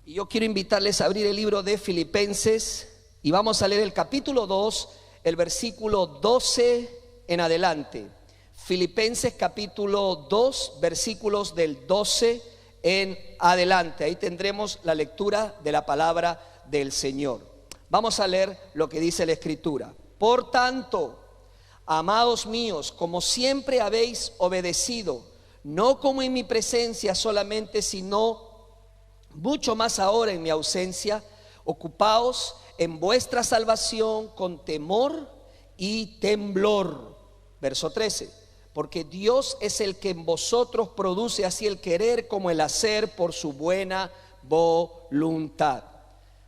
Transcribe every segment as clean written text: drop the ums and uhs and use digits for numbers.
Y yo quiero invitarles a abrir el libro de Filipenses y vamos a leer el capítulo 2, el versículo 12 en adelante. Filipenses capítulo 2, versículos del 12 en adelante. Ahí tendremos la lectura de la palabra del Señor. Vamos a leer lo que dice la Escritura. Por tanto, amados míos, como siempre habéis obedecido, no como en mi presencia solamente, sino mucho más ahora en mi ausencia, ocupaos en vuestra salvación con temor y temblor. Verso 13. Porque Dios es el que en vosotros produce así el querer como el hacer por su buena voluntad.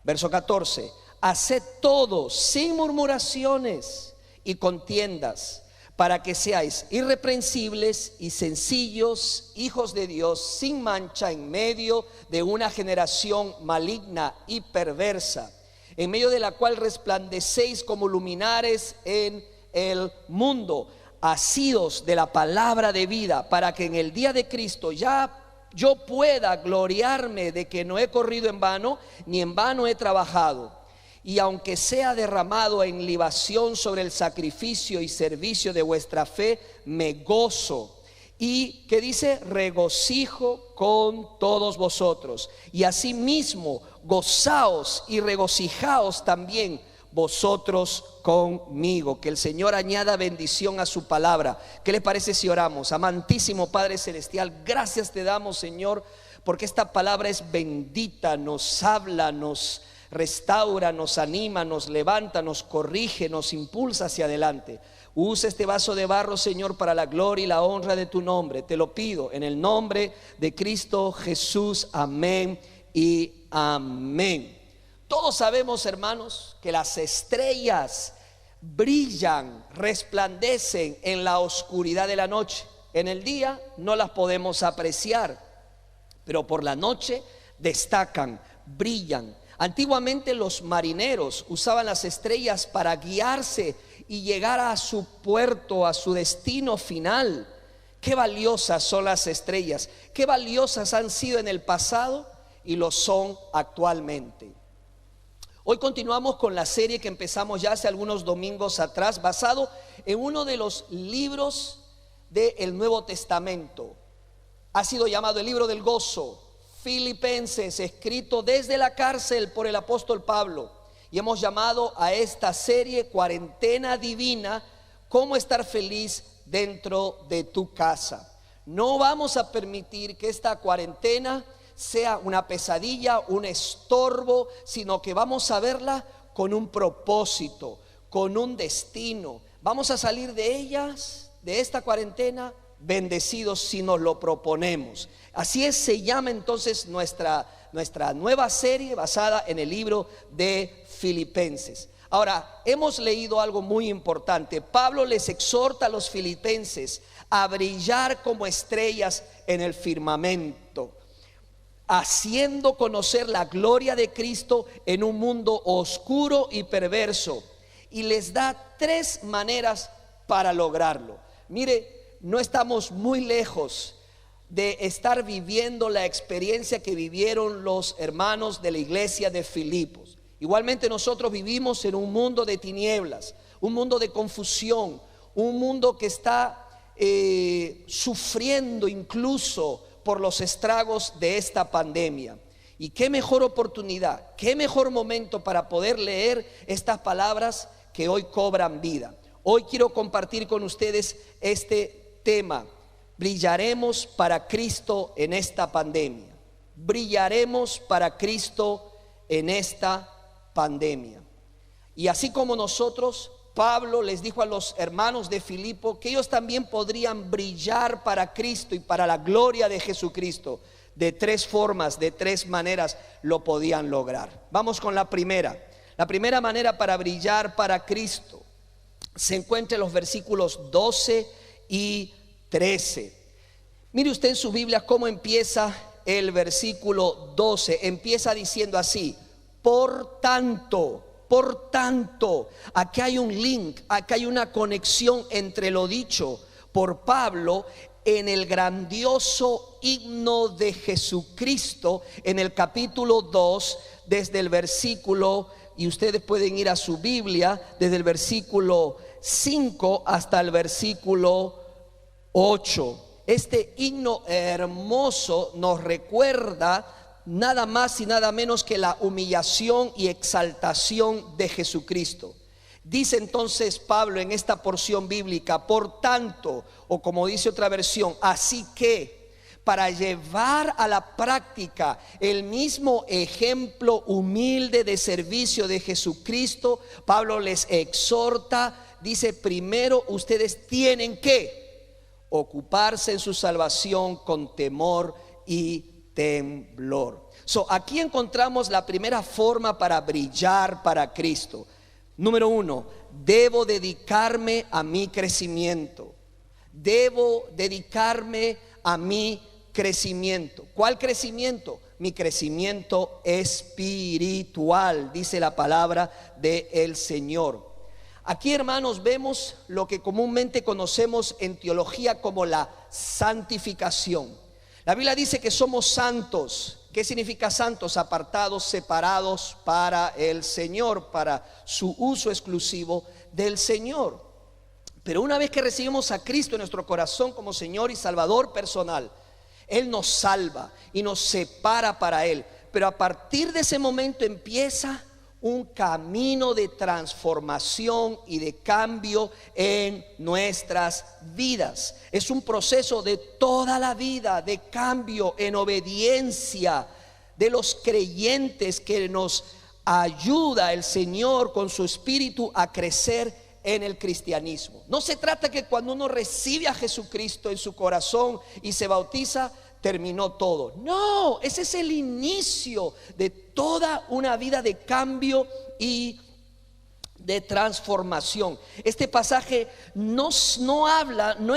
Verso 14. Haced todo sin murmuraciones y contiendas, para que seáis irreprensibles y sencillos, hijos de Dios, sin mancha, en medio de una generación maligna y perversa, en medio de la cual resplandecéis como luminares en el mundo, asidos de la palabra de vida, para que en el día de Cristo ya yo pueda gloriarme de que no he corrido en vano, ni en vano he trabajado. Y aunque sea derramado en libación sobre el sacrificio y servicio de vuestra fe, me gozo. Y que dice, regocijo con todos vosotros. Y asimismo, gozaos y regocijaos también vosotros conmigo. Que el Señor añada bendición a su palabra. ¿Qué les parece si oramos? Amantísimo Padre Celestial, gracias te damos, Señor, porque esta palabra es bendita, nos habla, nos restaura, nos anima, nos levanta, nos corrige, nos impulsa hacia adelante. Usa este vaso de barro, Señor, para la gloria y la honra de tu nombre. Te lo pido en el nombre de Cristo Jesús. Amén y amén. Todos sabemos, hermanos, que las estrellas brillan, resplandecen en la oscuridad de la noche. En el día no las podemos apreciar, pero por la noche destacan, brillan. Antiguamente los marineros usaban las estrellas para guiarse y llegar a su puerto, a su destino final. Qué valiosas son las estrellas, qué valiosas han sido en el pasado y lo son actualmente. Hoy continuamos con la serie que empezamos ya hace algunos domingos atrás, basado en uno de los libros del Nuevo Testamento. Ha sido llamado el libro del gozo. Filipenses, escrito desde la cárcel por el apóstol Pablo. Y hemos llamado a esta serie Cuarentena Divina, cómo estar feliz dentro de tu casa. No vamos a permitir que esta cuarentena sea una pesadilla, un estorbo, sino que vamos a verla con un propósito, con un destino. Vamos a salir de esta cuarentena, bendecidos si nos lo proponemos. Así es, se llama entonces nuestra nueva serie basada en el libro de Filipenses. Ahora, hemos leído algo muy importante. Pablo les exhorta a los filipenses a brillar como estrellas en el firmamento, haciendo conocer la gloria de Cristo en un mundo oscuro y perverso. Y les da 3 maneras para lograrlo. Mire, no estamos muy lejos de estar viviendo la experiencia que vivieron los hermanos de la iglesia de Filipos. Igualmente nosotros vivimos en un mundo de tinieblas, un mundo de confusión, un mundo que está sufriendo incluso por los estragos de esta pandemia. Y qué mejor oportunidad, qué mejor momento para poder leer estas palabras que hoy cobran vida. Hoy quiero compartir con ustedes este tema: brillaremos para Cristo en esta pandemia. Brillaremos para Cristo en esta pandemia. Y así como nosotros, Pablo les dijo a los hermanos de Filipo que ellos también podrían brillar para Cristo y para la gloria de Jesucristo. De 3 formas, de 3 maneras lo podían lograr. Vamos con la primera. La primera manera para brillar para Cristo se encuentra en los versículos 12 y 13. Mire usted en su Biblia cómo empieza el versículo 12. Empieza diciendo así: por tanto, aquí hay un link, aquí hay una conexión entre lo dicho por Pablo en el grandioso himno de Jesucristo, en el capítulo 2, desde el versículo, y ustedes pueden ir a su Biblia, desde el versículo 5 hasta el versículo 8. Este himno hermoso nos recuerda nada más y nada menos que la humillación y exaltación de Jesucristo. Dice entonces Pablo en esta porción bíblica: por tanto, o como dice otra versión, así que, para llevar a la práctica el mismo ejemplo humilde de servicio de Jesucristo, Pablo les exhorta, dice: primero ustedes tienen que ocuparse en su salvación con temor y temblor. Aquí encontramos la primera forma para brillar para Cristo. Número 1, debo dedicarme a mi crecimiento. Debo dedicarme a mi crecimiento. ¿Cuál crecimiento? Mi crecimiento espiritual, dice la palabra del Señor. Aquí, hermanos, vemos lo que comúnmente conocemos en teología como la santificación. La Biblia dice que somos santos. ¿Qué significa santos? Apartados, separados para el Señor, para su uso exclusivo del Señor. Pero una vez que recibimos a Cristo en nuestro corazón como Señor y Salvador personal, Él nos salva y nos separa para Él. Pero a partir de ese momento empieza un camino de transformación y de cambio en nuestras vidas. Es un proceso de toda la vida, de cambio en obediencia de los creyentes, que nos ayuda el Señor con su espíritu a crecer en el cristianismo. No se trata que cuando uno recibe a Jesucristo en su corazón y se bautiza, terminó todo. No, ese es el inicio de toda una vida de cambio y de transformación. Este pasaje no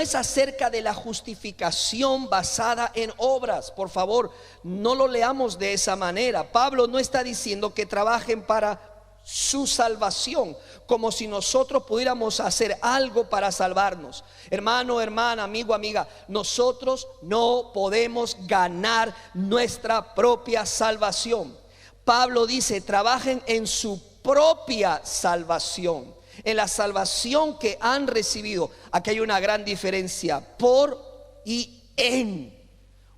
es acerca de la justificación basada en obras. Por favor, no lo leamos de esa manera. Pablo no está diciendo que trabajen para su salvación, como si nosotros pudiéramos hacer algo para salvarnos. Hermano, hermana, amigo, amiga, nosotros no podemos ganar nuestra propia salvación. Pablo dice: trabajen en su propia salvación, en la salvación que han recibido. Aquí hay una gran diferencia: por y en.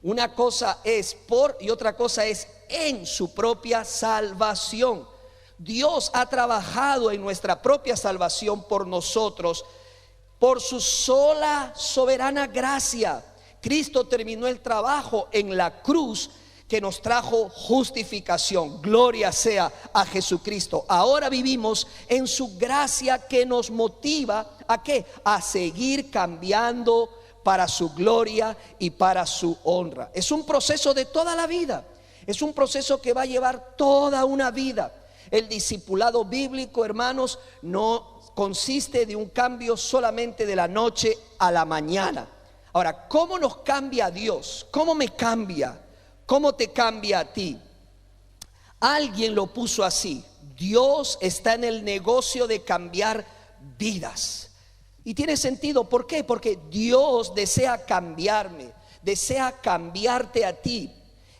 Una cosa es por y otra cosa es en su propia salvación. Dios ha trabajado en nuestra propia salvación por nosotros, por su sola soberana gracia. Cristo terminó el trabajo en la cruz que nos trajo justificación. Gloria sea a Jesucristo. Ahora vivimos en su gracia, que nos motiva ¿a qué? A seguir cambiando para su gloria y para su honra. Es un proceso de toda la vida. Es un proceso que va a llevar toda una vida. El discipulado bíblico, hermanos, no consiste de un cambio solamente de la noche a la mañana. Ahora, ¿cómo nos cambia Dios? ¿Cómo me cambia? ¿Cómo te cambia a ti? Alguien lo puso así: Dios está en el negocio de cambiar vidas. Y tiene sentido. ¿Por qué? Porque Dios desea cambiarme, desea cambiarte a ti.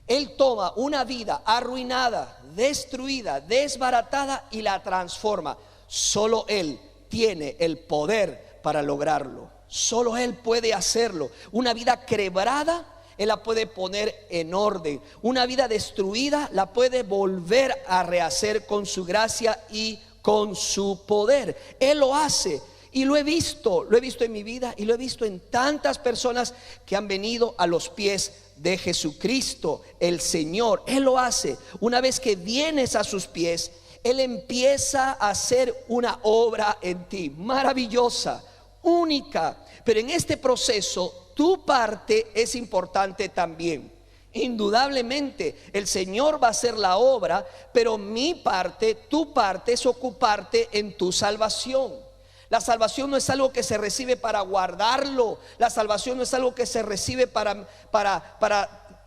Él toma una vida arruinada, destruida, desbaratada y la transforma. Solo Él tiene el poder para lograrlo. Solo Él puede hacerlo. Una vida quebrada, Él la puede poner en orden. Una vida destruida la puede volver a rehacer con su gracia y con su poder. Él lo hace. Y lo he visto en mi vida, y lo he visto en tantas personas que han venido a los pies de Jesucristo, el Señor. Él lo hace. Una vez que vienes a sus pies, Él empieza a hacer una obra en ti maravillosa, única. Pero en este proceso, tu parte es importante también. Indudablemente el Señor va a hacer la obra, pero mi parte, tu parte, es ocuparte en tu salvación. La salvación no es algo que se recibe para guardarlo. La salvación no es algo que se recibe para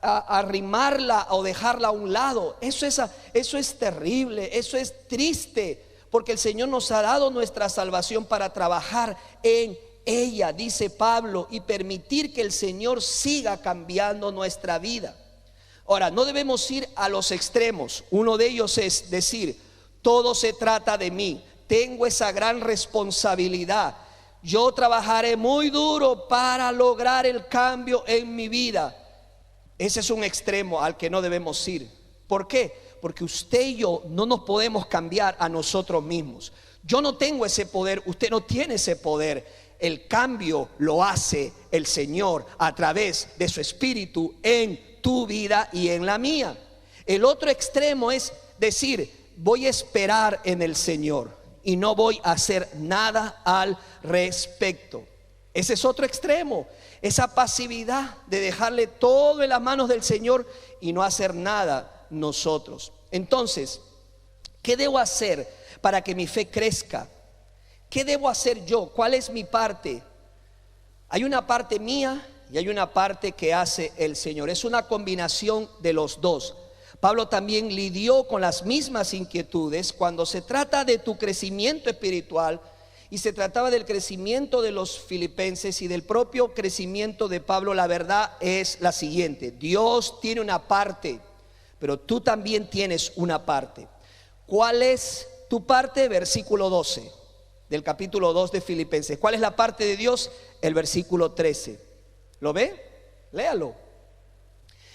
arrimarla o dejarla a un lado. Eso es terrible, eso es triste, porque el Señor nos ha dado nuestra salvación para trabajar en ella, dice Pablo, y permitir que el Señor siga cambiando nuestra vida. Ahora, no debemos ir a los extremos. Uno de ellos es decir, todo se trata de mí, tengo esa gran responsabilidad, yo trabajaré muy duro para lograr el cambio en mi vida. Ese es un extremo al que no debemos ir. ¿Por qué? Porque usted y yo no nos podemos cambiar a nosotros mismos. Yo no tengo ese poder, usted no tiene ese poder. El cambio lo hace el Señor a través de su Espíritu en tu vida y en la mía. El otro extremo es decir, voy a esperar en el Señor y no voy a hacer nada al respecto. Ese es otro extremo, esa pasividad de dejarle todo en las manos del Señor y no hacer nada nosotros. Entonces, ¿qué debo hacer para que mi fe crezca? ¿Qué debo hacer yo? ¿Cuál es mi parte? Hay una parte mía y hay una parte que hace el Señor. Es una combinación de los dos. Pablo también lidió con las mismas inquietudes cuando se trata de tu crecimiento espiritual y se trataba del crecimiento de los filipenses y del propio crecimiento de Pablo. La verdad es la siguiente: Dios tiene una parte, pero tú también tienes una parte. ¿Cuál es tu parte? Versículo 12 del capítulo 2 de Filipenses. ¿Cuál es la parte de Dios? El versículo 13. ¿Lo ve? Léalo.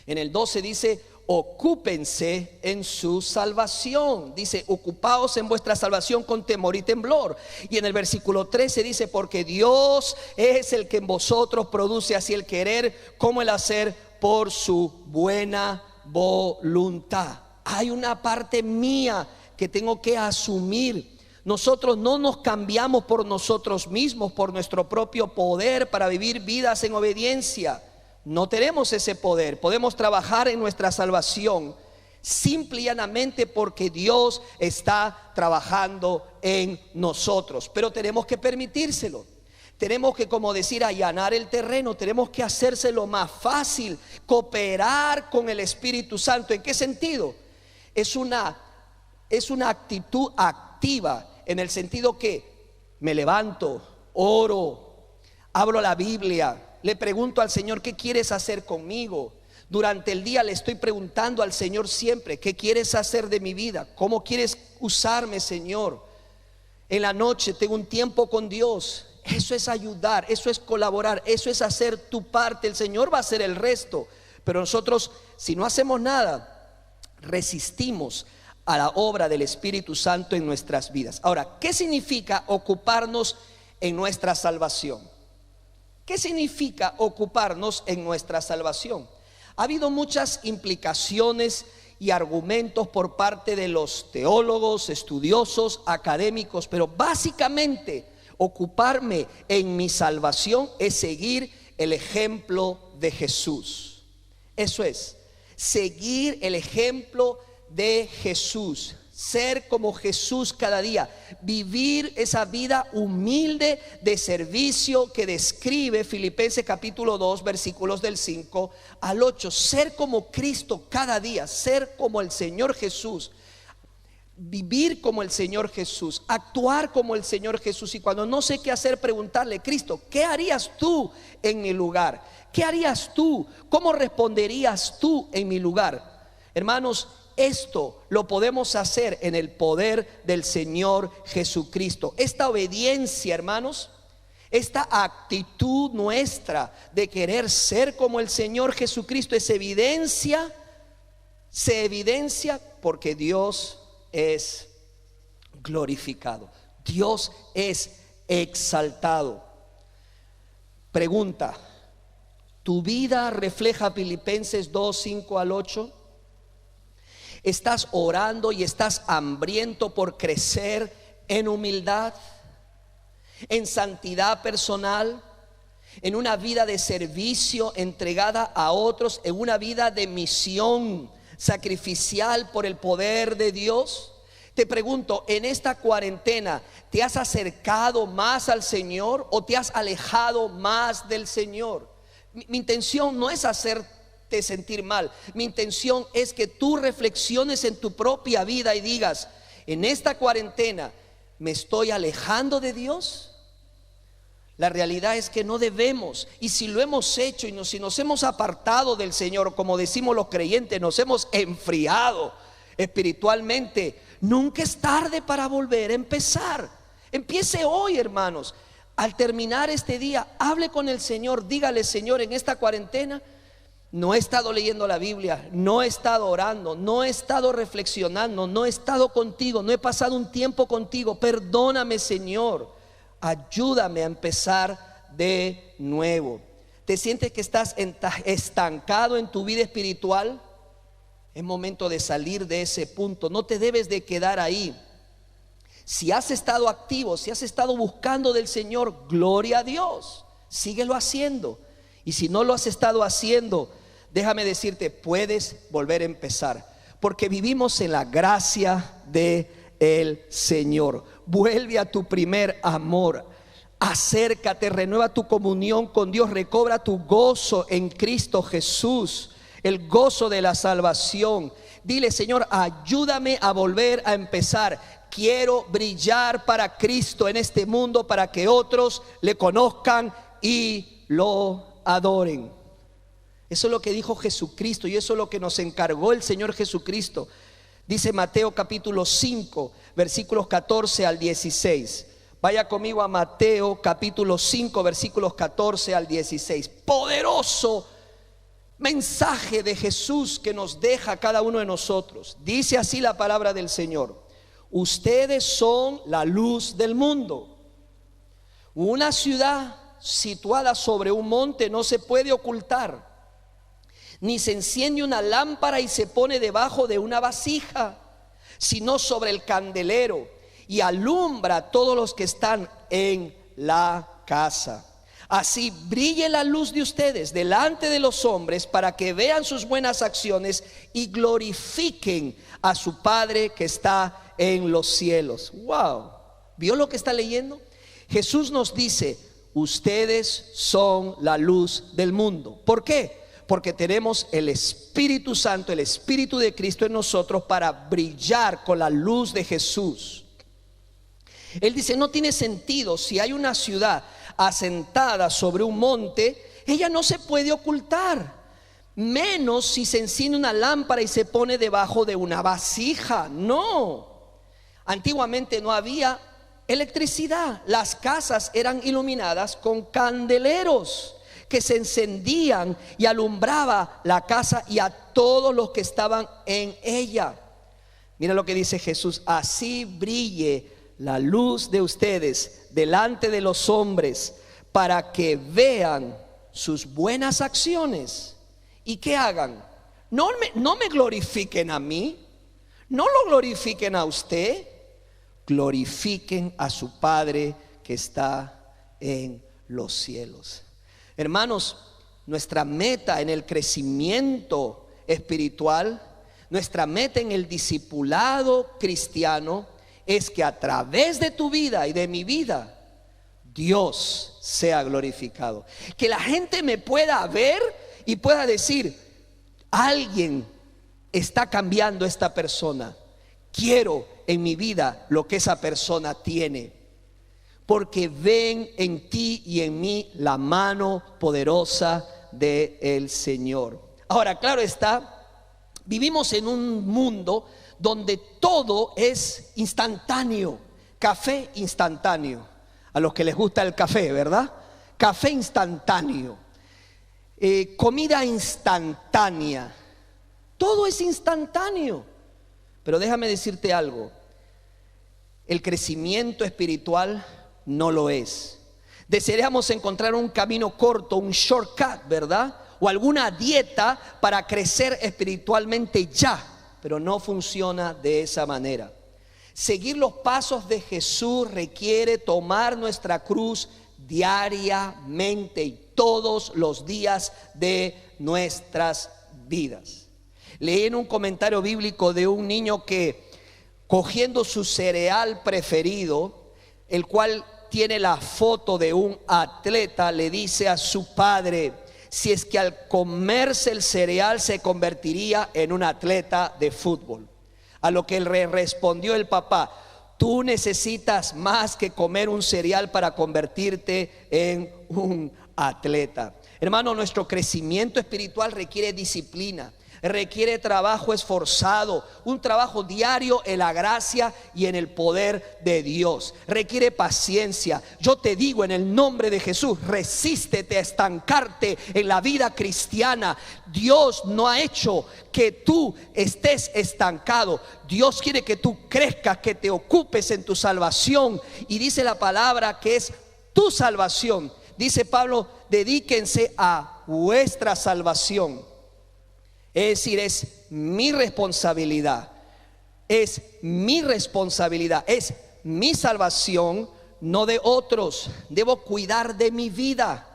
En el 12 dice: ocúpense en su salvación. Dice: ocupaos en vuestra salvación con temor y temblor. Y en el versículo 13 dice: porque Dios es el que en vosotros produce así el querer como el hacer por su buena voluntad. Hay una parte mía que tengo que asumir. Nosotros no nos cambiamos por nosotros mismos, por nuestro propio poder para vivir vidas en obediencia. No tenemos ese poder. Podemos trabajar en nuestra salvación simple y llanamente porque Dios está trabajando en nosotros, pero tenemos que permitírselo. Tenemos que, como decir, allanar el terreno. Tenemos que hacérselo más fácil, cooperar con el Espíritu Santo. ¿En qué sentido? Es una actitud activa, en el sentido que me levanto, oro, abro la Biblia, le pregunto al Señor: ¿qué quieres hacer conmigo? Durante el día le estoy preguntando al Señor siempre: ¿qué quieres hacer de mi vida? ¿Cómo quieres usarme, Señor? En la noche tengo un tiempo con Dios. Eso es ayudar, eso es colaborar, eso es hacer tu parte. El Señor va a hacer el resto, pero nosotros, si no hacemos nada, resistimos a la obra del Espíritu Santo en nuestras vidas. Ahora, ¿qué significa ocuparnos en nuestra salvación? ¿Qué significa ocuparnos en nuestra salvación? Ha habido muchas implicaciones y argumentos por parte de los teólogos, estudiosos, académicos, pero básicamente ocuparme en mi salvación es seguir el ejemplo de Jesús. Eso es, seguir el ejemplo de Jesús, ser como Jesús cada día, vivir esa vida humilde de servicio que describe Filipenses capítulo 2 versículos del 5 al 8. Ser como Cristo cada día, ser como el Señor Jesús, vivir como el Señor Jesús, actuar como el Señor Jesús. Y cuando no sé qué hacer, preguntarle: Cristo, ¿qué harías tú en mi lugar? ¿Qué harías tú? ¿Cómo responderías tú en mi lugar? Hermanos, esto lo podemos hacer en el poder del Señor Jesucristo. Esta obediencia, hermanos, esta actitud nuestra de querer ser como el Señor Jesucristo se evidencia porque Dios es glorificado, Dios es exaltado. Pregunta: ¿tu vida refleja Filipenses 2, 5 al 8? ¿Estás orando y estás hambriento por crecer en humildad, en santidad personal, en una vida de servicio entregada a otros, en una vida de misión sacrificial por el poder de Dios? Te pregunto, en esta cuarentena, ¿te has acercado más al Señor o te has alejado más del Señor? Mi intención no es hacerte sentir mal. Mi intención es que tú reflexiones en tu propia vida y digas: en esta cuarentena, ¿me estoy alejando de Dios? La realidad es que no debemos, y si lo hemos hecho y si nos hemos apartado del Señor, como decimos los creyentes, nos hemos enfriado espiritualmente, nunca es tarde para volver a empezar. Empiece hoy, hermanos. Al terminar este día, hable con el Señor, dígale: Señor, en esta cuarentena no he estado leyendo la Biblia, no he estado orando, no he estado reflexionando, no he estado contigo, no he pasado un tiempo contigo. Perdóname, Señor, ayúdame a empezar de nuevo. ¿Te sientes que estás estancado en tu vida espiritual? Es momento de salir de ese punto. No te debes de quedar ahí. Si has estado activo, si has estado buscando del Señor, gloria a Dios, síguelo haciendo. Y si no lo has estado haciendo, déjame decirte, puedes volver a empezar, porque vivimos en la gracia del Señor. Vuelve a tu primer amor, acércate, renueva tu comunión con Dios, recobra tu gozo en Cristo Jesús, el gozo de la salvación. Dile: Señor, ayúdame a volver a empezar. Quiero brillar para Cristo en este mundo, para que otros le conozcan y lo adoren. Eso es lo que dijo Jesucristo, y eso es lo que nos encargó el Señor Jesucristo. Dice Mateo capítulo 5, versículos 14 al 16. Vaya conmigo a Mateo capítulo 5, versículos 14 al 16. Poderoso mensaje de Jesús que nos deja a cada uno de nosotros. Dice así la palabra del Señor: ustedes son la luz del mundo. Una ciudad situada sobre un monte no se puede ocultar, ni se enciende una lámpara y se pone debajo de una vasija, sino sobre el candelero, y alumbra a todos los que están en la casa. Así brille la luz de ustedes delante de los hombres, para que vean sus buenas acciones y glorifiquen a su Padre que está en los cielos. Wow, ¿vio lo que está leyendo? Jesús nos dice: ustedes son la luz del mundo. ¿Por qué? Porque tenemos el Espíritu Santo, el Espíritu de Cristo en nosotros, para brillar con la luz de Jesús. Él dice: no tiene sentido, si hay una ciudad asentada sobre un monte, ella no se puede ocultar, menos si se enciende una lámpara y se pone debajo de una vasija. No, antiguamente no había electricidad, las casas eran iluminadas con candeleros que se encendían y alumbraba la casa y a todos los que estaban en ella. Mira lo que dice Jesús: así brille la luz de ustedes delante de los hombres, para que vean sus buenas acciones y que hagan. No me glorifiquen a mí, no lo glorifiquen a usted, glorifiquen a su Padre que está en los cielos. Hermanos, nuestra meta en el crecimiento espiritual, nuestra meta en el discipulado cristiano, es que a través de tu vida y de mi vida, Dios sea glorificado. Que la gente me pueda ver y pueda decir: alguien está cambiando esta persona. Quiero en mi vida lo que esa persona tiene, porque ven en ti y en mí la mano poderosa del Señor. Ahora, claro está, vivimos en un mundo donde todo es instantáneo. Café instantáneo, a los que les gusta el café, ¿verdad? Café instantáneo, comida instantánea, todo es instantáneo. Pero déjame decirte algo: el crecimiento espiritual no lo es. Desearíamos encontrar un camino corto, un shortcut, ¿verdad? O alguna dieta para crecer espiritualmente ya, pero no funciona de esa manera. Seguir los pasos de Jesús requiere tomar nuestra cruz diariamente y todos los días de nuestras vidas. Leí en un comentario bíblico de un niño que, cogiendo su cereal preferido, el cual tiene la foto de un atleta, le dice a su padre si es que al comerse el cereal se convertiría en un atleta de fútbol. A lo que él respondió el papá: Tú necesitas más que comer un cereal para convertirte en un atleta. Hermano, nuestro crecimiento espiritual requiere disciplina, requiere trabajo esforzado, un trabajo diario en la gracia y en el poder de Dios. Requiere paciencia. Yo te digo en el nombre de Jesús, resístete a estancarte en la vida cristiana. Dios no ha hecho que tú estés estancado. Dios quiere que tú crezcas, que te ocupes en tu salvación. Y dice la palabra que es tu salvación. Dice Pablo, dedíquense a vuestra salvación. Es decir, es mi responsabilidad, es mi responsabilidad, es mi salvación, no de otros. Debo cuidar de mi vida.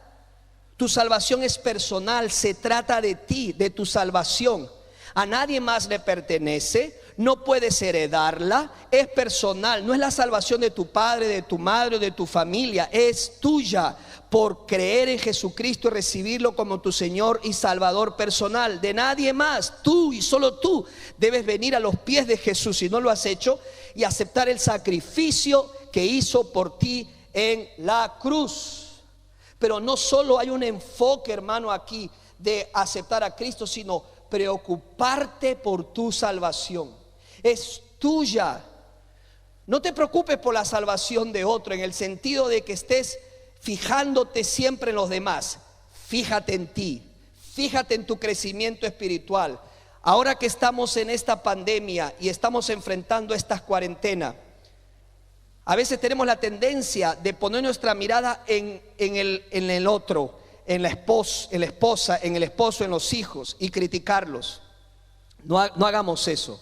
Tu salvación es personal, se trata de ti, de tu salvación. A nadie más le pertenece, no puedes heredarla, es personal. No es la salvación de tu padre, de tu madre o de tu familia, es tuya por creer en Jesucristo y recibirlo como tu Señor y Salvador personal. De nadie más. Tú y solo tú debes venir a los pies de Jesús, si no lo has hecho, y aceptar el sacrificio que hizo por ti en la cruz. Pero no solo hay un enfoque, hermano, aquí de aceptar a Cristo, sino preocuparte por tu salvación. Es tuya. No te preocupes por la salvación de otro, en el sentido de que estés fijándote siempre en los demás. Fíjate en ti, fíjate en tu crecimiento espiritual. Ahora que estamos en esta pandemia y estamos enfrentando estas cuarentenas, a veces tenemos la tendencia de poner nuestra mirada en el otro, en la esposa, en el esposo, en los hijos, y criticarlos. No hagamos eso.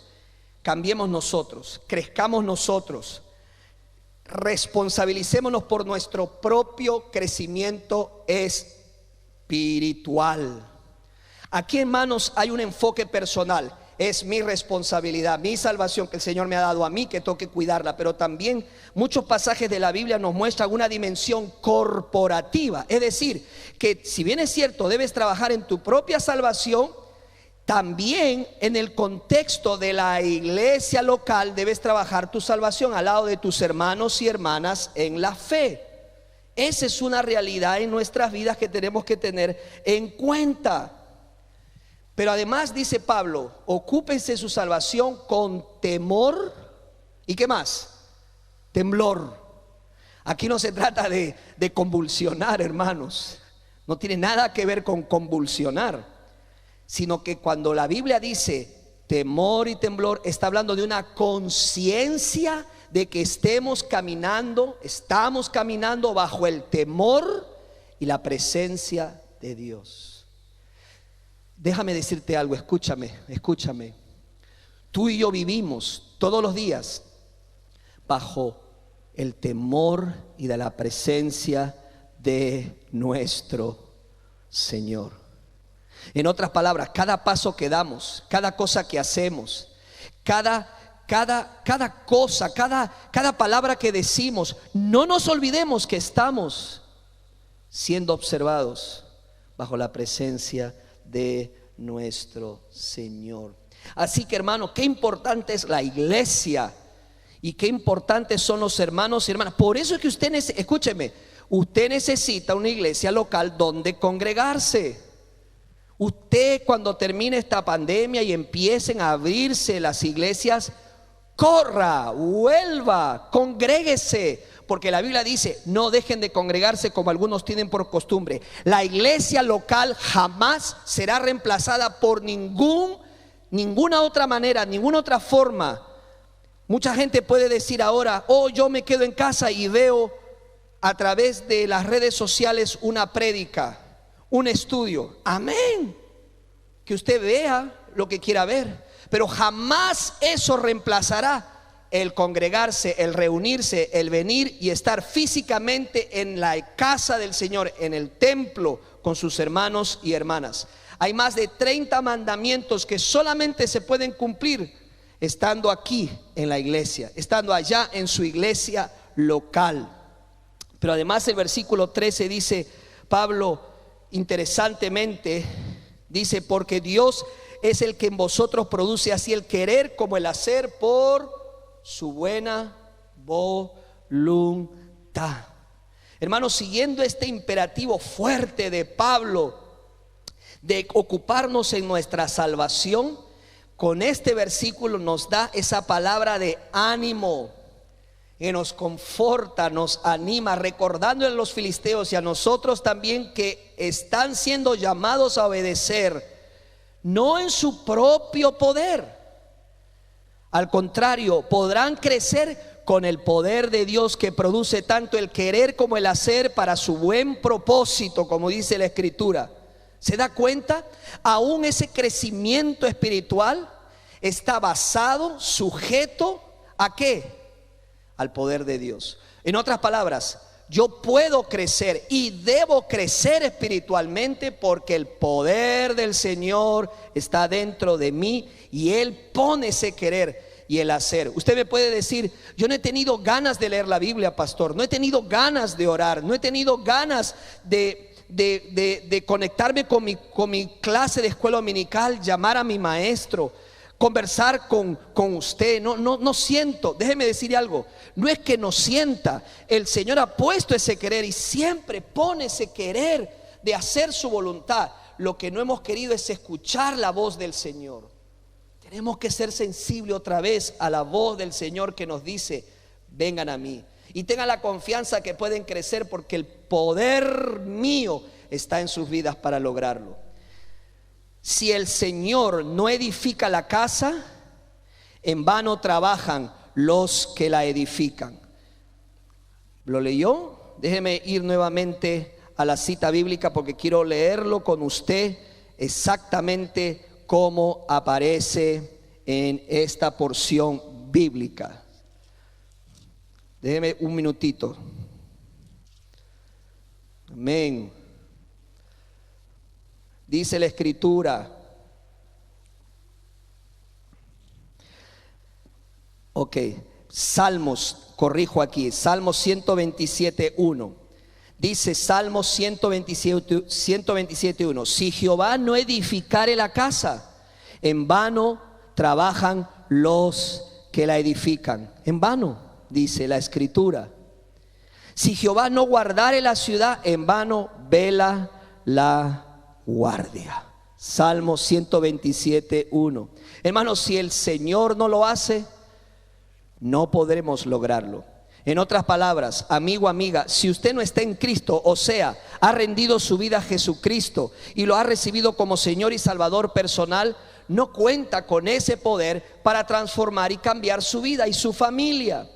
Cambiemos nosotros, crezcamos nosotros, responsabilicémonos por nuestro propio crecimiento espiritual. Aquí, hermanos, hay un enfoque personal. Es mi responsabilidad, mi salvación que el Señor me ha dado a mí, que tengo que cuidarla. Pero también muchos pasajes de la Biblia nos muestran una dimensión corporativa. Es decir, que si bien es cierto, debes trabajar en tu propia salvación, también en el contexto de la iglesia local debes trabajar tu salvación al lado de tus hermanos y hermanas en la fe. Esa es una realidad en nuestras vidas que tenemos que tener en cuenta. Pero además dice Pablo, ocúpense su salvación con temor. ¿Y qué más? Temblor. Aquí no se trata de convulsionar, hermanos. No tiene nada que ver con convulsionar, sino que cuando la Biblia dice temor y temblor, está hablando de una conciencia de que estamos caminando bajo el temor y la presencia de Dios. Déjame decirte algo, escúchame. Tú y yo vivimos todos los días bajo el temor y de la presencia de nuestro Señor. En otras palabras, cada paso que damos, cada cosa que hacemos, cada cosa, cada palabra que decimos, no nos olvidemos que estamos siendo observados bajo la presencia de nuestro Señor. Así que, hermano, qué importante es la iglesia y qué importantes son los hermanos y hermanas. Por eso es que usted necesita una iglesia local donde congregarse. Usted, cuando termine esta pandemia y empiecen a abrirse las iglesias, corra, vuelva, congréguese, porque la Biblia dice, no dejen de congregarse como algunos tienen por costumbre. La iglesia local jamás será reemplazada por ninguna otra manera, ninguna otra forma. Mucha gente puede decir ahora, yo me quedo en casa y veo a través de las redes sociales una prédica, un estudio. Amén, que usted vea lo que quiera ver, pero jamás eso reemplazará el congregarse, el reunirse, el venir y estar físicamente en la casa del Señor, en el templo con sus hermanos y hermanas. Hay más de 30 mandamientos que solamente se pueden cumplir estando aquí en la iglesia, estando allá en su iglesia local. Pero además el versículo 13 dice, Pablo interesantemente dice, porque Dios es el que en vosotros produce así el querer como el hacer por su buena voluntad. Hermanos, siguiendo este imperativo fuerte de Pablo de ocuparnos en nuestra salvación, con este versículo nos da esa palabra de ánimo que nos conforta, nos anima, recordándole a los filisteos y a nosotros también que están siendo llamados a obedecer, no en su propio poder. Al contrario, podrán crecer con el poder de Dios que produce tanto el querer como el hacer para su buen propósito, como dice la Escritura. ¿Se da cuenta? Aún ese crecimiento espiritual está basado, sujeto ¿a qué? Al poder de Dios. En otras palabras, yo puedo crecer y debo crecer espiritualmente porque el poder del Señor está dentro de mí y Él pone ese querer y el hacer. Usted me puede decir: yo no he tenido ganas de leer la Biblia, pastor, no he tenido ganas de orar, no he tenido ganas de conectarme con mi clase de escuela dominical, llamar a mi maestro, conversar con usted. No siento. Déjeme decir algo: no es que no sienta, el Señor ha puesto ese querer y siempre pone ese querer de hacer su voluntad. Lo que no hemos querido es escuchar la voz del Señor. Tenemos que ser sensibles otra vez a la voz del Señor que nos dice: vengan a mí. Y tengan la confianza que pueden crecer porque el poder mío está en sus vidas para lograrlo. Si el Señor no edifica la casa, en vano trabajan los que la edifican. ¿Lo leyó? Déjeme ir nuevamente a la cita bíblica porque quiero leerlo con usted exactamente como aparece en esta porción bíblica. Déjeme un minutito. Amén. Dice la Escritura. Ok, Salmos, corrijo aquí, Salmos 127:1. Dice Salmos 127:1: si Jehová no edificare la casa, en vano trabajan los que la edifican. En vano, dice la Escritura. Si Jehová no guardare la ciudad, en vano vela la guardia. Salmo 127:1. Hermanos, si el Señor no lo hace, no podremos lograrlo. En otras palabras, amigo, amiga, si usted no está en Cristo, o sea, ha rendido su vida a Jesucristo y lo ha recibido como Señor y Salvador personal, no cuenta con ese poder para transformar y cambiar su vida y su familia.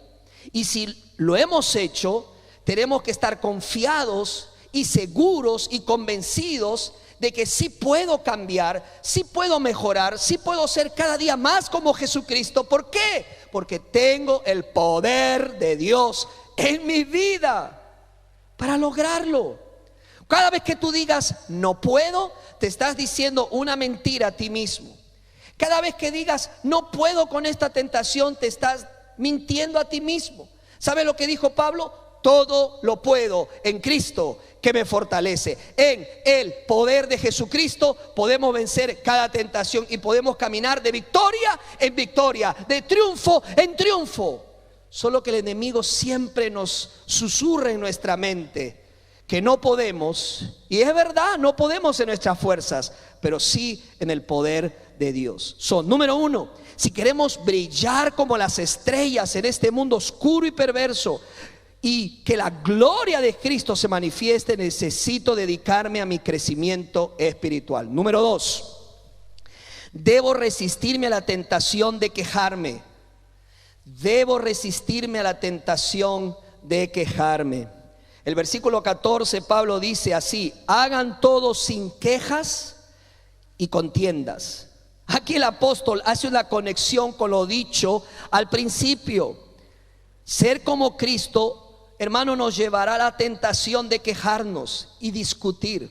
Y si lo hemos hecho, tenemos que estar confiados y seguros y convencidos de que sí puedo cambiar, sí puedo mejorar, sí puedo ser cada día más como Jesucristo. ¿Por qué? Porque tengo el poder de Dios en mi vida para lograrlo. Cada vez que tú digas no puedo, te estás diciendo una mentira a ti mismo. Cada vez que digas no puedo con esta tentación, te estás mintiendo a ti mismo. ¿Sabe lo que dijo Pablo? Todo lo puedo en Cristo que me fortalece. En el poder de Jesucristo podemos vencer cada tentación y podemos caminar de victoria en victoria, de triunfo en triunfo. Solo que el enemigo siempre nos susurra en nuestra mente que no podemos, y es verdad, no podemos en nuestras fuerzas, pero sí en el poder de Dios. Número uno, si queremos brillar como las estrellas en este mundo oscuro y perverso, y que la gloria de Cristo se manifieste, necesito dedicarme a mi crecimiento espiritual. Número dos, debo resistirme a la tentación de quejarme. Debo resistirme a la tentación de quejarme. El versículo 14, Pablo dice así: hagan todo sin quejas y contiendas. Aquí el apóstol hace una conexión con lo dicho al principio. Ser como Cristo, hermano, nos llevará a la tentación de quejarnos y discutir.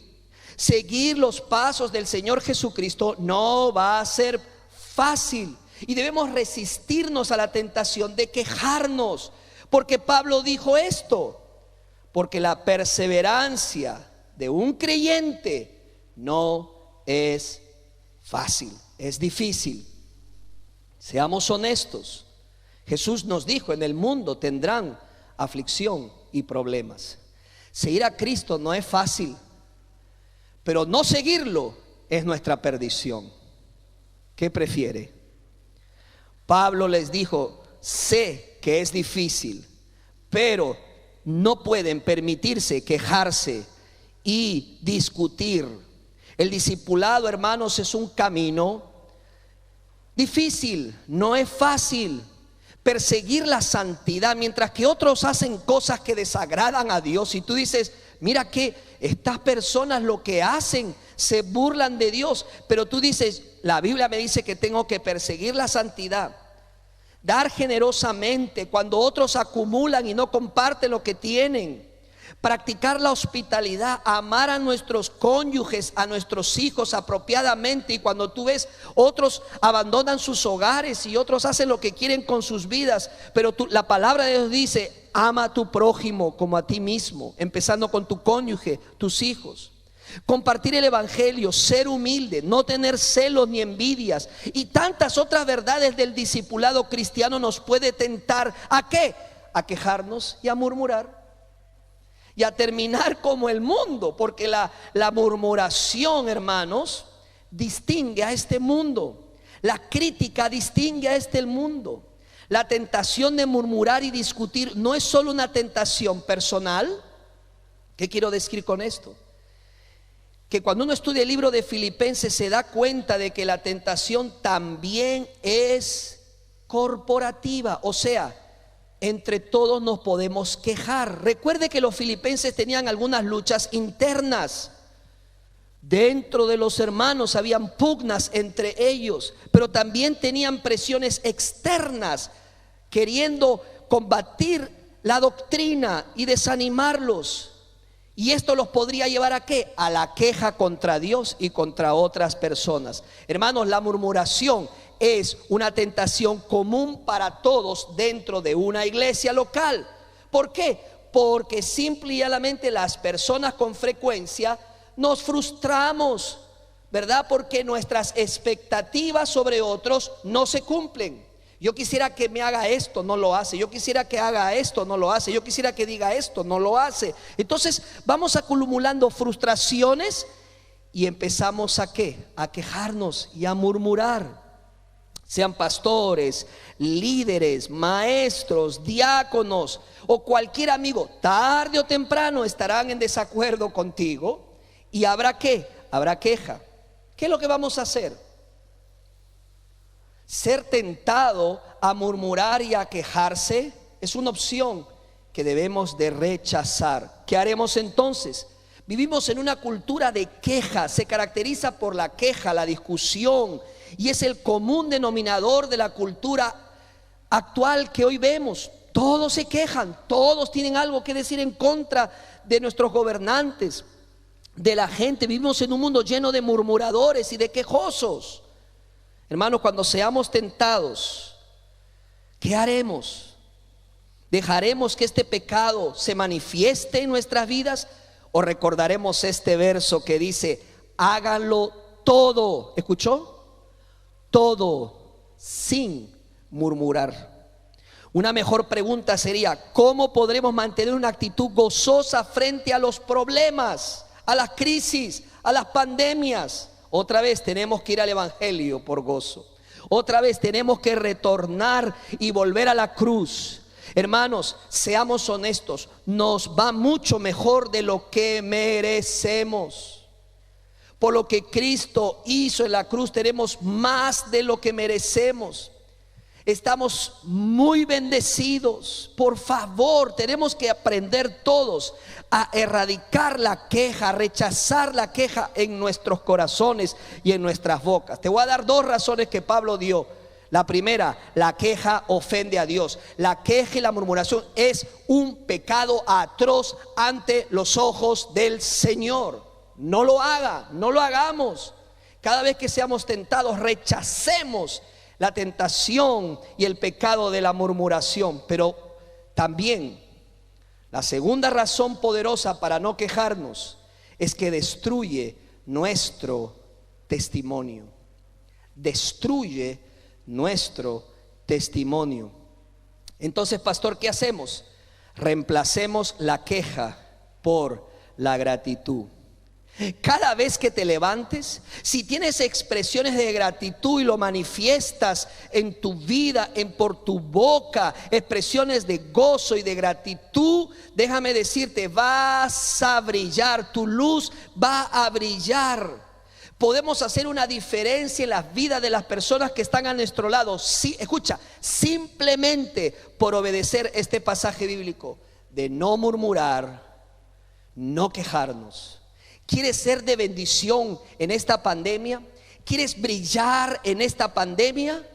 Seguir los pasos del Señor Jesucristo no va a ser fácil y debemos resistirnos a la tentación de quejarnos. Porque Pablo dijo esto: porque la perseverancia de un creyente no es fácil, es difícil. Seamos honestos. Jesús nos dijo, en el mundo tendrán aflicción y problemas. Seguir a Cristo no es fácil, pero no seguirlo es nuestra perdición. ¿Qué prefiere? Pablo les dijo, sé que es difícil, pero no pueden permitirse quejarse y discutir. El discipulado, hermanos, es un camino difícil, no es fácil. Perseguir la santidad, mientras que otros hacen cosas que desagradan a Dios, y tú dices, mira que estas personas lo que hacen, se burlan de Dios, pero tú dices, la Biblia me dice que tengo que perseguir la santidad, dar generosamente cuando otros acumulan y no comparten lo que tienen, practicar la hospitalidad, amar a nuestros cónyuges, a nuestros hijos apropiadamente. Y cuando tú ves otros abandonan sus hogares y otros hacen lo que quieren con sus vidas, pero la palabra de Dios dice, ama a tu prójimo como a ti mismo, empezando con tu cónyuge, tus hijos. Compartir el evangelio, ser humilde, no tener celos ni envidias y tantas otras verdades del discipulado cristiano nos puede tentar ¿a qué? A quejarnos y a murmurar y a terminar como el mundo, porque la murmuración, hermanos, distingue a este mundo. La crítica distingue a este mundo. La tentación de murmurar y discutir no es solo una tentación personal. ¿Qué quiero decir con esto? Que cuando uno estudia el libro de Filipenses se da cuenta de que la tentación también es corporativa, o sea, entre todos nos podemos quejar. Recuerde que los filipenses tenían algunas luchas internas. Dentro de los hermanos habían pugnas entre ellos, pero también tenían presiones externas, queriendo combatir la doctrina y desanimarlos. Y esto los podría llevar ¿a qué? A la queja contra Dios y contra otras personas. Hermanos, la murmuración es una tentación común para todos dentro de una iglesia local. ¿Por qué? Porque simple y llanamente las personas con frecuencia nos frustramos, ¿verdad? Porque nuestras expectativas sobre otros no se cumplen. Yo quisiera que me haga esto, no lo hace. Yo quisiera que haga esto, no lo hace. Yo quisiera que diga esto, no lo hace. Entonces vamos acumulando frustraciones y empezamos ¿a qué? A quejarnos y a murmurar. Sean pastores, líderes, maestros, diáconos o cualquier amigo, tarde o temprano estarán en desacuerdo contigo y habrá ¿qué? Habrá queja. ¿Qué es lo que vamos a hacer? Ser tentado a murmurar y a quejarse es una opción que debemos de rechazar. ¿Qué haremos entonces? Vivimos en una cultura de queja, se caracteriza por la queja, la discusión, y es el común denominador de la cultura actual que hoy vemos. Todos se quejan, todos tienen algo que decir en contra de nuestros gobernantes, de la gente. Vivimos en un mundo lleno de murmuradores y de quejosos. Hermanos, cuando seamos tentados, ¿qué haremos? ¿Dejaremos que este pecado se manifieste en nuestras vidas? ¿O recordaremos este verso que dice, háganlo todo? ¿Escuchó? Todo sin murmurar. Una mejor pregunta sería, ¿cómo podremos mantener una actitud gozosa frente a los problemas, a las crisis, a las pandemias? Otra vez tenemos que ir al evangelio por gozo. Otra vez tenemos que retornar y volver a la cruz. Hermanos, seamos honestos, nos va mucho mejor de lo que merecemos. Por lo que Cristo hizo en la cruz tenemos más de lo que merecemos. Estamos muy bendecidos. Por favor, tenemos que aprender todos a erradicar la queja, a rechazar la queja en nuestros corazones y en nuestras bocas. Te voy a dar dos razones que Pablo dio. La primera, la queja ofende a Dios. La queja y la murmuración es un pecado atroz ante los ojos del Señor. No lo haga, no lo hagamos. Cada vez que seamos tentados, rechacemos la tentación y el pecado de la murmuración. Pero también la segunda razón poderosa para no quejarnos es que destruye nuestro testimonio. Destruye nuestro testimonio. Entonces, pastor, ¿qué hacemos? Reemplacemos la queja por la gratitud. Cada vez que te levantes, si tienes expresiones de gratitud y lo manifiestas en tu vida, por tu boca, expresiones de gozo y de gratitud, déjame decirte, vas a brillar, tu luz va a brillar. Podemos hacer una diferencia en las vidas de las personas que están a nuestro lado. Sí, escucha, simplemente por obedecer este pasaje bíblico de no murmurar, no quejarnos. ¿Quieres ser de bendición en esta pandemia? ¿Quieres brillar en esta pandemia?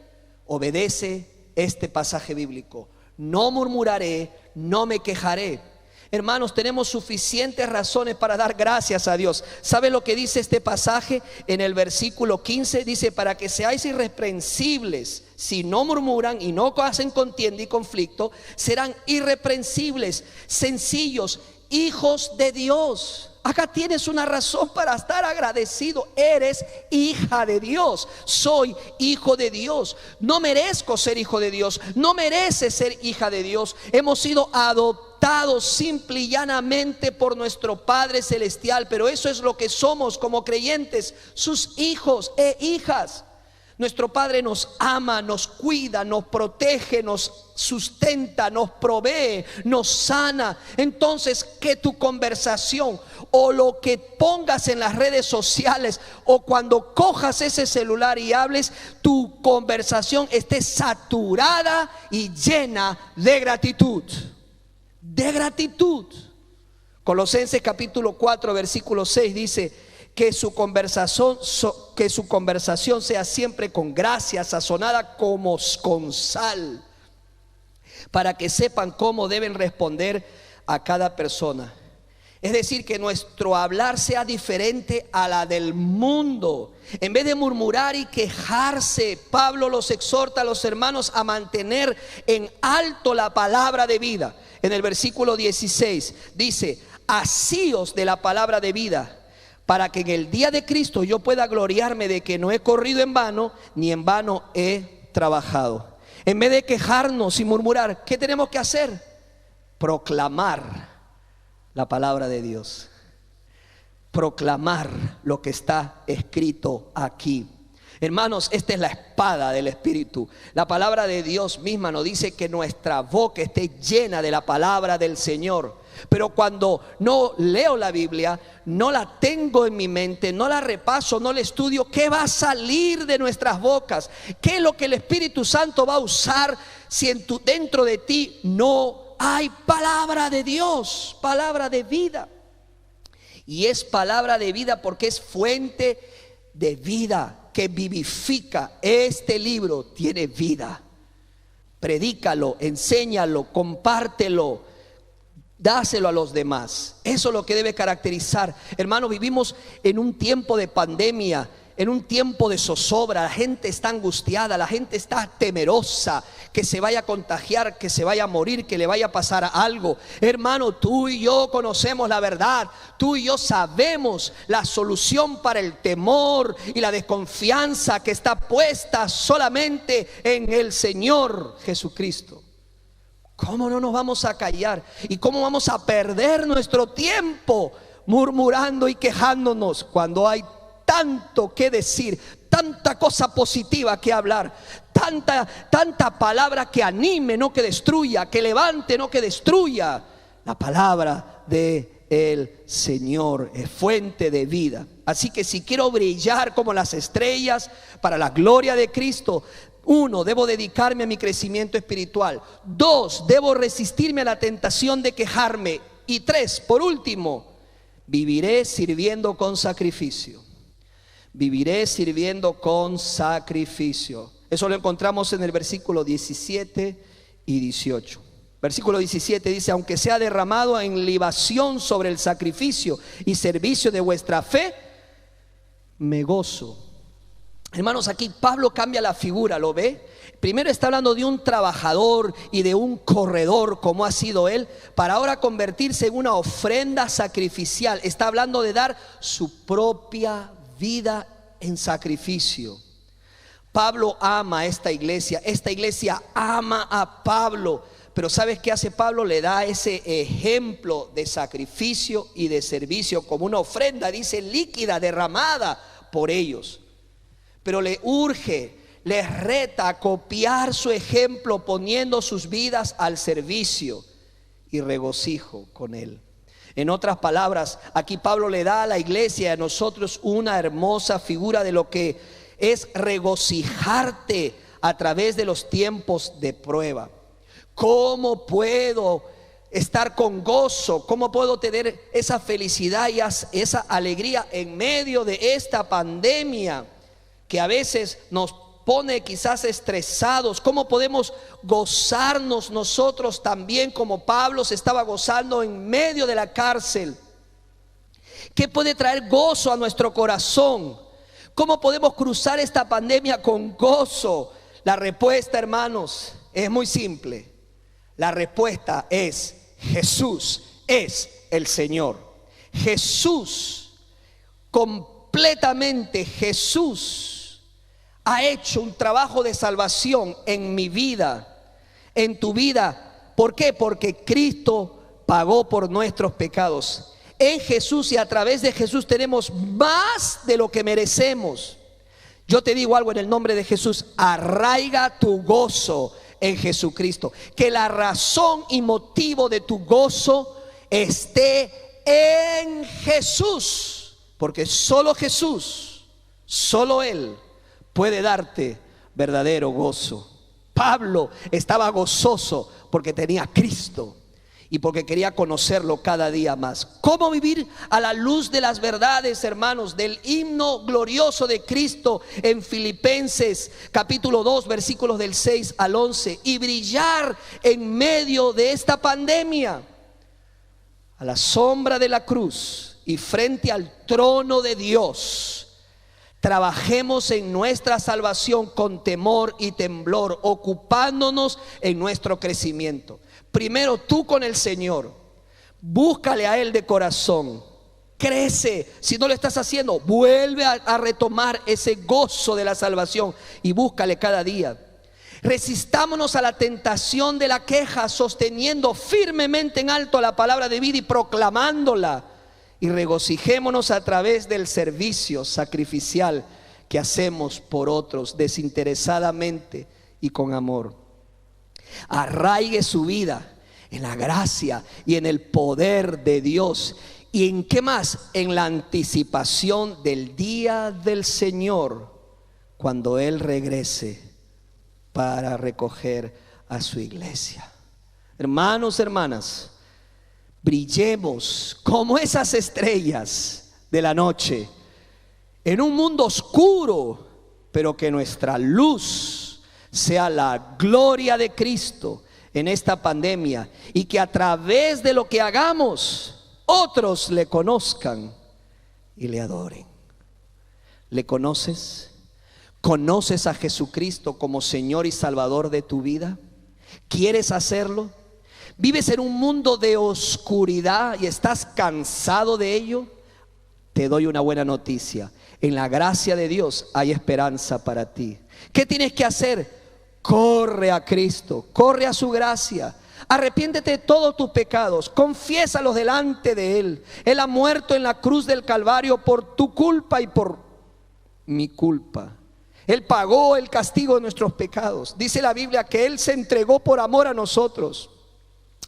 Obedece este pasaje bíblico. No murmuraré, no me quejaré. Hermanos, tenemos suficientes razones para dar gracias a Dios. ¿Sabe lo que dice este pasaje en el versículo 15? Dice, para que seáis irreprensibles, si no murmuran y no hacen contienda y conflicto, serán irreprensibles, sencillos, hijos de Dios. Acá tienes una razón para estar agradecido. Eres hija de Dios. Soy hijo de Dios. No merezco ser hijo de Dios. No mereces ser hija de Dios. Hemos sido adoptados simple y llanamente por nuestro Padre Celestial. Pero eso es lo que somos como creyentes, sus hijos e hijas. Nuestro Padre nos ama, nos cuida, nos protege, nos sustenta, nos provee, nos sana. Entonces, que tu conversación o lo que pongas en las redes sociales o cuando cojas ese celular y hables, tu conversación esté saturada y llena de gratitud. De gratitud. Colosenses capítulo 4 versículo 6 dice: que su conversación sea siempre con gracia, sazonada como con sal, para que sepan cómo deben responder a cada persona. Es decir, que nuestro hablar sea diferente a la del mundo. En vez de murmurar y quejarse, Pablo los exhorta a los hermanos a mantener en alto la palabra de vida. En el versículo 16 dice: asíos de la palabra de vida, para que en el día de Cristo yo pueda gloriarme de que no he corrido en vano, ni en vano he trabajado. En vez de quejarnos y murmurar, ¿qué tenemos que hacer? Proclamar la palabra de Dios. Proclamar lo que está escrito aquí. Hermanos, esta es la espada del Espíritu. La palabra de Dios misma nos dice que nuestra boca esté llena de la palabra del Señor. Pero cuando no leo la Biblia, no la tengo en mi mente, no la repaso, no la estudio, ¿qué va a salir de nuestras bocas? ¿Qué es lo que el Espíritu Santo va a usar si dentro de ti no hay palabra de Dios, palabra de vida? Y es palabra de vida porque es fuente de vida que vivifica. Este libro tiene vida. Predícalo, enséñalo, compártelo, dáselo a los demás. Eso es lo que debe caracterizar. Hermanos, vivimos en un tiempo de pandemia, en un tiempo de zozobra. La gente está angustiada, la gente está temerosa que se vaya a contagiar, que se vaya a morir, que le vaya a pasar algo. Hermano, tú y yo conocemos la verdad. Tú y yo sabemos la solución para el temor y la desconfianza que está puesta solamente en el Señor Jesucristo. ¿Cómo no nos vamos a callar? ¿Y cómo vamos a perder nuestro tiempo murmurando y quejándonos cuando hay tanto que decir, tanta cosa positiva que hablar, tanta palabra que anime, no que destruya, que levante, no que destruya? La palabra de el Señor es fuente de vida. Así que si quiero brillar como las estrellas para la gloria de Cristo, 1, debo dedicarme a mi crecimiento espiritual. 2, debo resistirme a la tentación de quejarme. Y 3, por último, viviré sirviendo con sacrificio. Viviré sirviendo con sacrificio. Eso lo encontramos en el versículo 17 y 18. Versículo 17 dice: aunque sea derramado en libación sobre el sacrificio y servicio de vuestra fe, me gozo. Hermanos, aquí Pablo cambia la figura, ¿lo ve? Primero está hablando de un trabajador y de un corredor, como ha sido él, para ahora convertirse en una ofrenda sacrificial. Está hablando de dar su propia vida en sacrificio. Pablo ama a esta iglesia ama a Pablo, pero ¿sabes qué hace Pablo? Le da ese ejemplo de sacrificio y de servicio como una ofrenda, dice, líquida, derramada por ellos. Pero le urge, les reta a copiar su ejemplo poniendo sus vidas al servicio y regocijo con él. En otras palabras, aquí Pablo le da a la iglesia y a nosotros una hermosa figura de lo que es regocijarte a través de los tiempos de prueba. ¿Cómo puedo estar con gozo? ¿Cómo puedo tener esa felicidad y esa alegría en medio de esta pandemia que a veces nos pone quizás estresados? ¿Cómo podemos gozarnos nosotros también como Pablo se estaba gozando en medio de la cárcel? ¿Qué puede traer gozo a nuestro corazón? ¿Cómo podemos cruzar esta pandemia con gozo? La respuesta, hermanos, es muy simple. La respuesta es: Jesús es el Señor. Jesús, completamente Jesús, ha hecho un trabajo de salvación en mi vida, en tu vida. ¿Por qué? Porque Cristo pagó por nuestros pecados. En Jesús y a través de Jesús tenemos más de lo que merecemos. Yo te digo algo en el nombre de Jesús: arraiga tu gozo en Jesucristo. Que la razón y motivo de tu gozo esté en Jesús, porque solo Jesús, solo Él puede darte verdadero gozo. Pablo estaba gozoso porque tenía a Cristo y porque quería conocerlo cada día más. ¿Cómo vivir a la luz de las verdades, hermanos, del himno glorioso de Cristo en Filipenses capítulo 2, versículos del 6 al 11, y brillar en medio de esta pandemia? A la sombra de la cruz y frente al trono de Dios, trabajemos en nuestra salvación con temor y temblor, ocupándonos en nuestro crecimiento. Primero tú con el Señor, búscale a Él de corazón, crece. Si no lo estás haciendo, vuelve a retomar ese gozo de la salvación y búscale cada día. Resistámonos a la tentación de la queja, sosteniendo firmemente en alto la palabra de vida y proclamándola. Y regocijémonos a través del servicio sacrificial que hacemos por otros desinteresadamente y con amor. Arraigue su vida en la gracia y en el poder de Dios. ¿Y en qué más? En la anticipación del día del Señor, cuando Él regrese para recoger a su iglesia. Hermanos, hermanas, brillemos como esas estrellas de la noche en un mundo oscuro, pero que nuestra luz sea la gloria de Cristo en esta pandemia, y que a través de lo que hagamos otros le conozcan y le adoren. ¿Le conoces? ¿Conoces a Jesucristo como Señor y Salvador de tu vida? ¿Quieres hacerlo? ¿Vives en un mundo de oscuridad y estás cansado de ello? Te doy una buena noticia: en la gracia de Dios hay esperanza para ti. ¿Qué tienes que hacer? Corre a Cristo, corre a su gracia. Arrepiéntete de todos tus pecados, confiésalos delante de Él. Él ha muerto en la cruz del Calvario por tu culpa y por mi culpa. Él pagó el castigo de nuestros pecados. Dice la Biblia que Él se entregó por amor a nosotros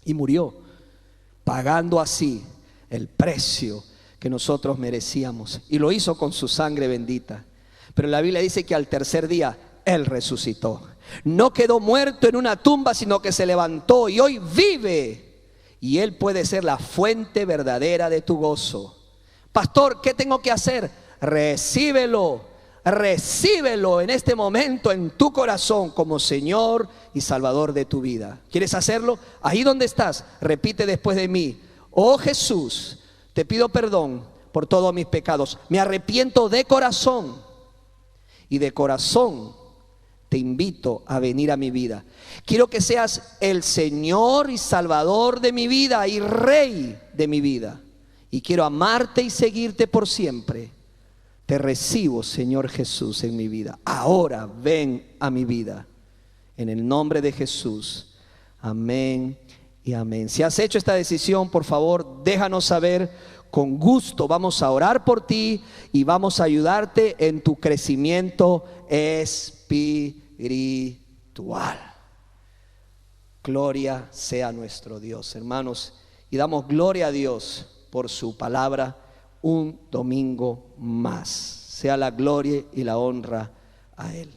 y murió, pagando así el precio que nosotros merecíamos, y lo hizo con su sangre bendita. Pero la Biblia dice que al tercer día Él resucitó. No quedó muerto en una tumba, sino que se levantó y hoy vive, y Él puede ser la fuente verdadera de tu gozo. Pastor, ¿qué tengo que hacer? Recíbelo en este momento en tu corazón como Señor y Salvador de tu vida. ¿Quieres hacerlo? Ahí donde estás, repite después de mí: oh Jesús, te pido perdón por todos mis pecados. Me arrepiento de corazón, y de corazón te invito a venir a mi vida. Quiero que seas el Señor y Salvador de mi vida y Rey de mi vida. Y quiero amarte y seguirte por siempre. Te recibo, Señor Jesús, en mi vida. Ahora ven a mi vida. En el nombre de Jesús. Amén y amén. Si has hecho esta decisión, por favor, déjanos saber. Con gusto vamos a orar por ti y vamos a ayudarte en tu crecimiento espiritual. Gloria sea nuestro Dios, hermanos. Y damos gloria a Dios por su palabra un domingo más. Sea la gloria y la honra a Él.